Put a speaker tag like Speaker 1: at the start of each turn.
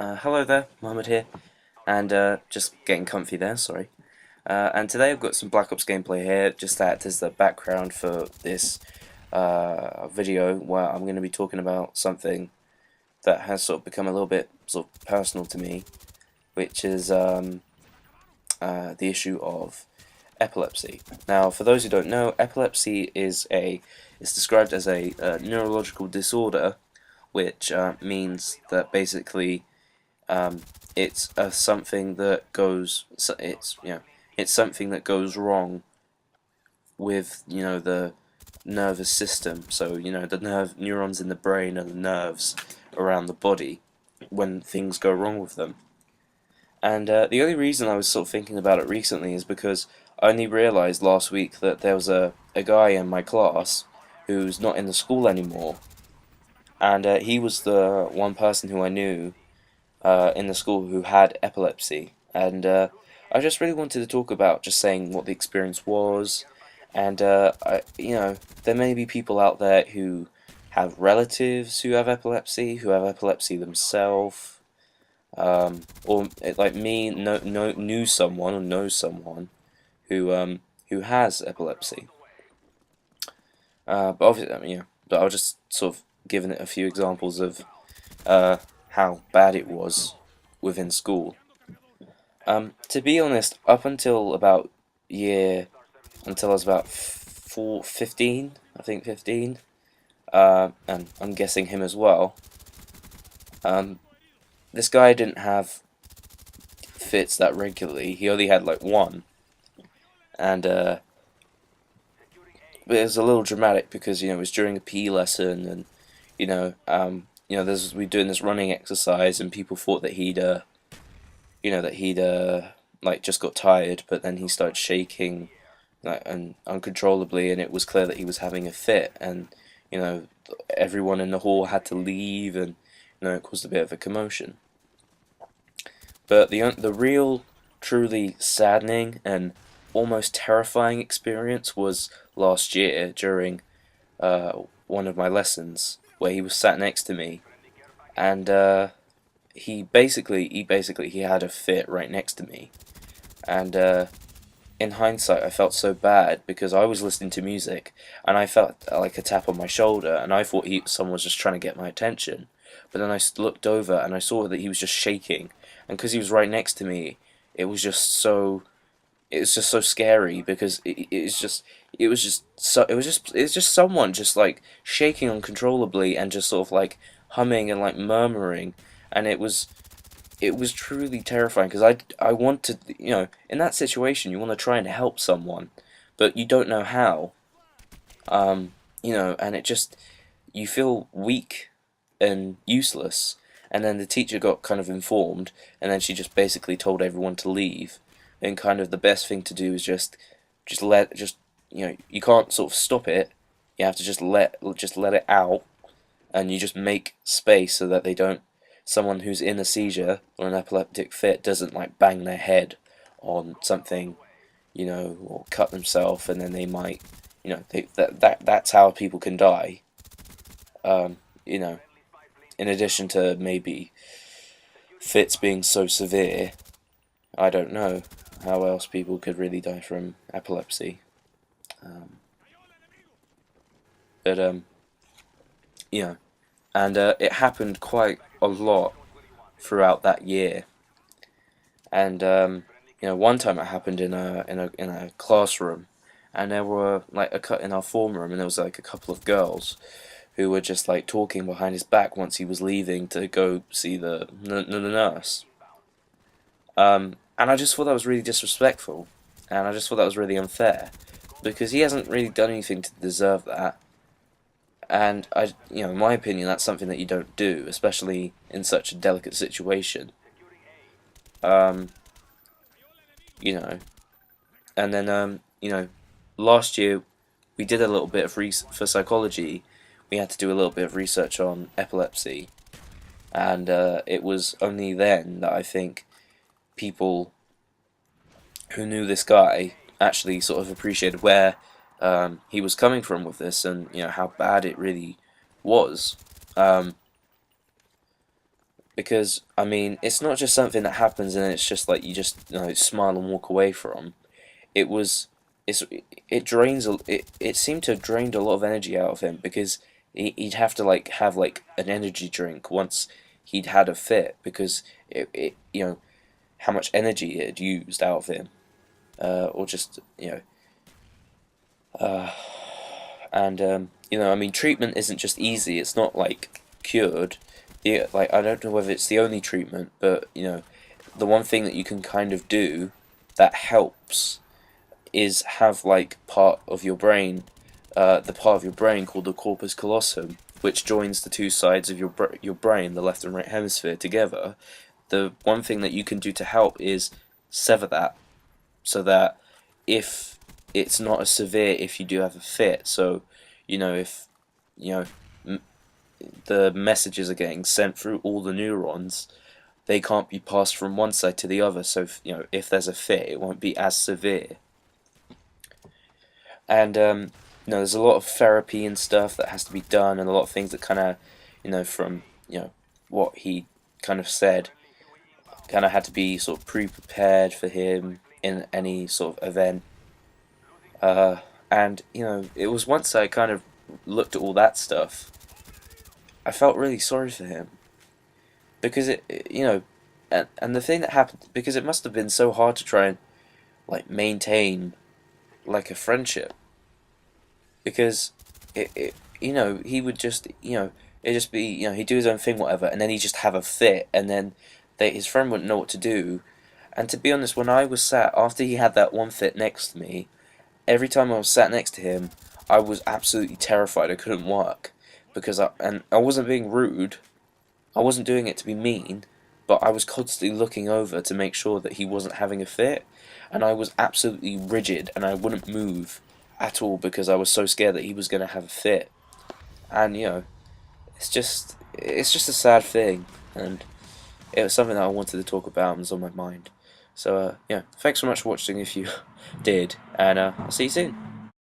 Speaker 1: Hello there, Mohammed here, and just getting comfy there, sorry. And today I've got some Black Ops gameplay here, just to act as the background for this video where I'm going to be talking about something that has sort of become a little bit sort of personal to me, which is the issue of epilepsy. Now, for those who don't know, epilepsy is described as a neurological disorder, which means that basically it's something that goes. It's something that goes wrong with the nervous system. So the neurons in the brain and the nerves around the body when things go wrong with them. And the only reason I was sort of thinking about it recently is because I only realised last week that there was a guy in my class who's not in the school anymore, and he was the one person who I knew in the school who had epilepsy, and I just really wanted to talk about just saying what the experience was, and there may be people out there who have relatives who have epilepsy themselves, or like me, knew someone or knows someone who has epilepsy. But obviously, but I'll just sort of giving it a few examples of how bad it was within school. To be honest, up until about until I was about 15, I think 15, and I'm guessing him as well. This guy didn't have fits that regularly. He only had like one, and but it was a little dramatic because it was during a PE lesson, and we doing this running exercise, and people thought that he'd like just got tired, but then he started shaking like and uncontrollably, and it was clear that he was having a fit, and everyone in the hall had to leave, and it caused a bit of a commotion. But the real, truly saddening and almost terrifying experience was last year during one of my lessons where he was sat next to me, and he had a fit right next to me, and in hindsight I felt so bad because I was listening to music and I felt like a tap on my shoulder, and I thought someone was just trying to get my attention, but then I looked over and I saw that he was just shaking, and because he was right next to me, it was just so scary because it was just someone just like shaking uncontrollably and just sort of like humming and like murmuring, and it was truly terrifying because I wanted, in that situation you want to try and help someone, but you don't know how, and you feel weak and useless, and then the teacher got kind of informed, and then she just basically told everyone to leave, and kind of the best thing to do is you can't sort of stop it, you have to just let it out, and you just make space so that someone who's in a seizure or an epileptic fit doesn't like bang their head on something, or cut themselves, and then they might, that's how people can die. In addition to maybe fits being so severe, I don't know how else people could really die from epilepsy. But and it happened quite a lot throughout that year. And one time it happened in a classroom, and there were like in our form room, and there was like a couple of girls who were just like talking behind his back once he was leaving to go see the nurse. And I just thought that was really disrespectful, and I just thought that was really unfair because he hasn't really done anything to deserve that. And in my opinion, that's something that you don't do, especially in such a delicate situation. Um, and then last year we did a little bit of for psychology. We had to do a little bit of research on epilepsy, and it was only then that I think people who knew this guy actually sort of appreciated where he was coming from with this, and how bad it really was. because I mean it's not just something that happens and it's just like you just smile and walk away from. It was it's it drains it seemed to have drained a lot of energy out of him because he'd have to like have like an energy drink once he'd had a fit because it how much energy it had used out of him, or just uh, and I mean treatment isn't just easy. It's not like cured. Yeah, like I don't know whether it's the only treatment, but the one thing that you can kind of do that helps is have like part of your brain, the part of your brain called the corpus callosum, which joins the two sides of your brain, the left and right hemisphere, together. The one thing that you can do to help is sever that, so that if it's not as severe if you do have a fit. So, if you know the messages are getting sent through all the neurons, they can't be passed from one side to the other. So, if there's a fit, it won't be as severe. And there's a lot of therapy and stuff that has to be done, and a lot of things that kind of, from what he kind of said, kind of had to be sort of pre-prepared for him in any sort of event. And it was once I kind of looked at all that stuff, I felt really sorry for him because and the thing that happened, because it must have been so hard to try and like maintain like a friendship, because he would just it just be he'd do his own thing, whatever, and then he'd just have a fit, and then his friend wouldn't know what to do. And to be honest, when I was sat after he had that one fit next to me, every time I was sat next to him, I was absolutely terrified I couldn't work, because I wasn't being rude, I wasn't doing it to be mean, but I was constantly looking over to make sure that he wasn't having a fit, and I was absolutely rigid and I wouldn't move at all because I was so scared that he was going to have a fit. And it's just a sad thing, and it was something that I wanted to talk about and was on my mind. So yeah, thanks so much for watching if you did, and I'll see you soon.